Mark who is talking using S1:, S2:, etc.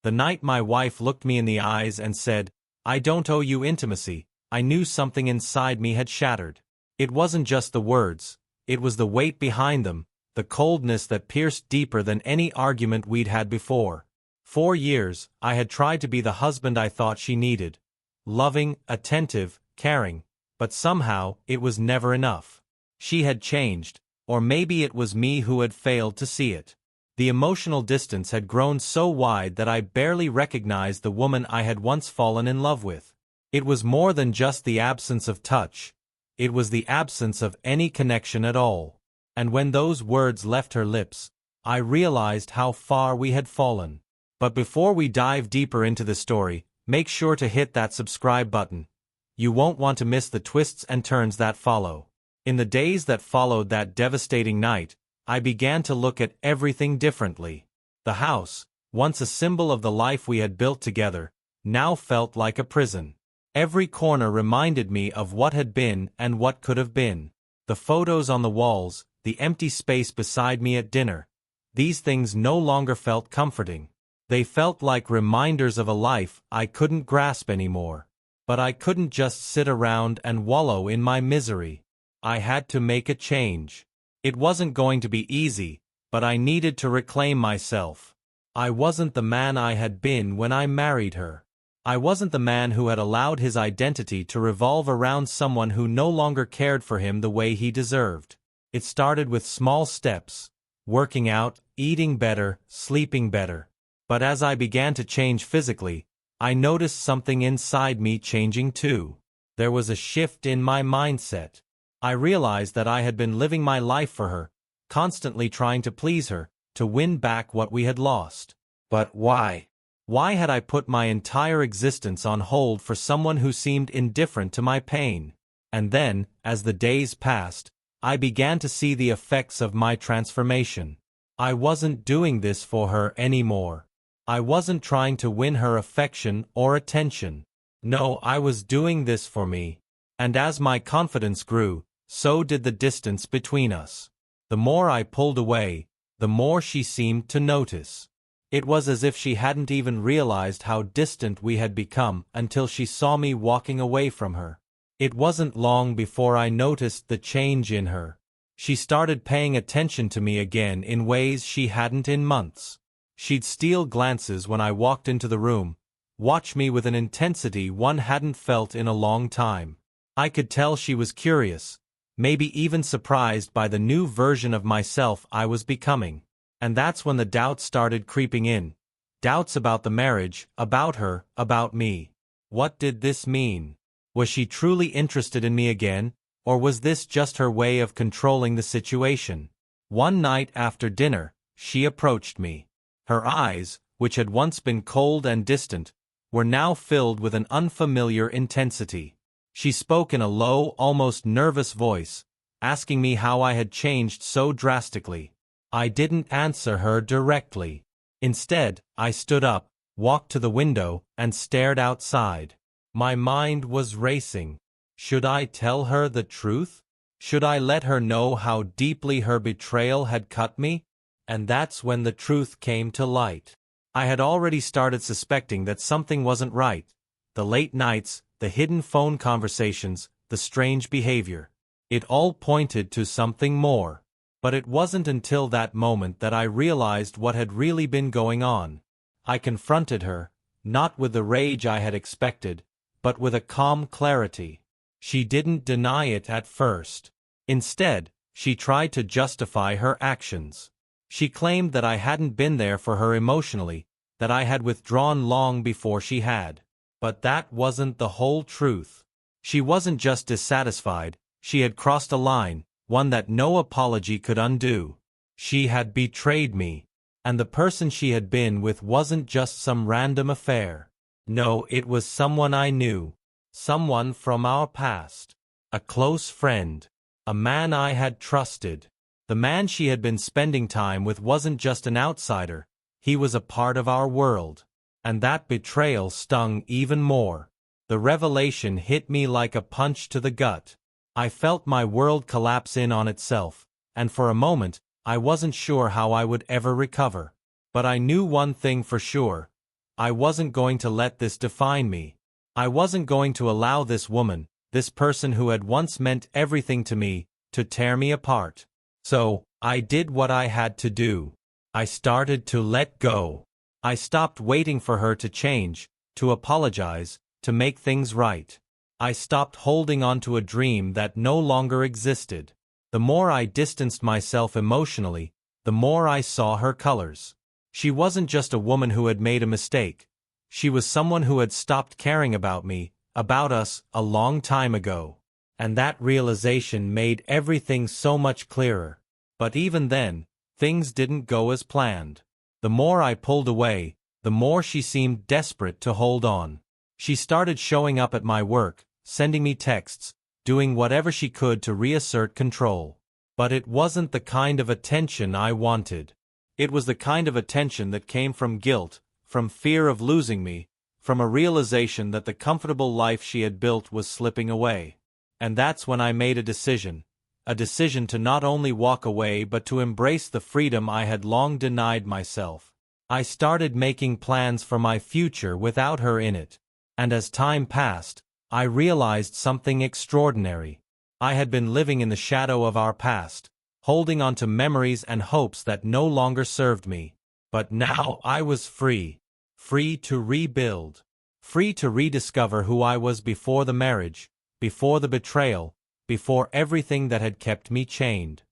S1: The night my wife looked me in the eyes and said, "I don't owe you intimacy," I knew something inside me had shattered. It wasn't just the words, it was the weight behind them, the coldness that pierced deeper than any argument we'd had before. 4 years, I had tried to be the husband I thought she needed. Loving, attentive, caring. But somehow, it was never enough. She had changed, or maybe it was me who had failed to see it. The emotional distance had grown so wide that I barely recognized the woman I had once fallen in love with. It was more than just the absence of touch. It was the absence of any connection at all. And when those words left her lips, I realized how far we had fallen. But before we dive deeper into the story, make sure to hit that subscribe button. You won't want to miss the twists and turns that follow. In the days that followed that devastating night, I began to look at everything differently. The house, once a symbol of the life we had built together, now felt like a prison. Every corner reminded me of what had been and what could have been. The photos on the walls, the empty space beside me at dinner. These things no longer felt comforting. They felt like reminders of a life I couldn't grasp anymore. But I couldn't just sit around and wallow in my misery. I had to make a change. It wasn't going to be easy, but I needed to reclaim myself. I wasn't the man I had been when I married her. I wasn't the man who had allowed his identity to revolve around someone who no longer cared for him the way he deserved. It started with small steps, working out, eating better, sleeping better. But as I began to change physically, I noticed something inside me changing too. There was a shift in my mindset. I realized that I had been living my life for her, constantly trying to please her, to win back what we had lost. But why? Why had I put my entire existence on hold for someone who seemed indifferent to my pain? And then, as the days passed, I began to see the effects of my transformation. I wasn't doing this for her anymore. I wasn't trying to win her affection or attention. No, I was doing this for me. And as my confidence grew, so did the distance between us. The more I pulled away, the more she seemed to notice. It was as if she hadn't even realized how distant we had become until she saw me walking away from her. It wasn't long before I noticed the change in her. She started paying attention to me again in ways she hadn't in months. She'd steal glances when I walked into the room, watch me with an intensity one hadn't felt in a long time. I could tell she was curious, maybe even surprised by the new version of myself I was becoming. And that's when the doubts started creeping in. Doubts about the marriage, about her, about me. What did this mean? Was she truly interested in me again, or was this just her way of controlling the situation? One night after dinner, she approached me. Her eyes, which had once been cold and distant, were now filled with an unfamiliar intensity. She spoke in a low, almost nervous voice, asking me how I had changed so drastically. I didn't answer her directly. Instead, I stood up, walked to the window, and stared outside. My mind was racing. Should I tell her the truth? Should I let her know how deeply her betrayal had cut me? And that's when the truth came to light. I had already started suspecting that something wasn't right. The late nights, the hidden phone conversations, the strange behavior. It all pointed to something more. But it wasn't until that moment that I realized what had really been going on. I confronted her, not with the rage I had expected, but with a calm clarity. She didn't deny it at first. Instead, she tried to justify her actions. She claimed that I hadn't been there for her emotionally, that I had withdrawn long before she had. But that wasn't the whole truth. She wasn't just dissatisfied, she had crossed a line, one that no apology could undo. She had betrayed me. And the person she had been with wasn't just some random affair. No, it was someone I knew. Someone from our past. A close friend. A man I had trusted. The man she had been spending time with wasn't just an outsider, he was a part of our world. And that betrayal stung even more. The revelation hit me like a punch to the gut. I felt my world collapse in on itself, and for a moment, I wasn't sure how I would ever recover. But I knew one thing for sure. I wasn't going to let this define me. I wasn't going to allow this woman, this person who had once meant everything to me, to tear me apart. So, I did what I had to do. I started to let go. I stopped waiting for her to change, to apologize, to make things right. I stopped holding on to a dream that no longer existed. The more I distanced myself emotionally, the more I saw her colors. She wasn't just a woman who had made a mistake. She was someone who had stopped caring about me, about us, a long time ago. And that realization made everything so much clearer. But even then, things didn't go as planned. The more I pulled away, the more she seemed desperate to hold on. She started showing up at my work, sending me texts, doing whatever she could to reassert control. But it wasn't the kind of attention I wanted. It was the kind of attention that came from guilt, from fear of losing me, from a realization that the comfortable life she had built was slipping away. And that's when I made a decision to not only walk away but to embrace the freedom I had long denied myself. I started making plans for my future without her in it. And as time passed, I realized something extraordinary. I had been living in the shadow of our past, holding on to memories and hopes that no longer served me. But now I was free. Free to rebuild. Free to rediscover who I was before the marriage, before the betrayal, before everything that had kept me chained.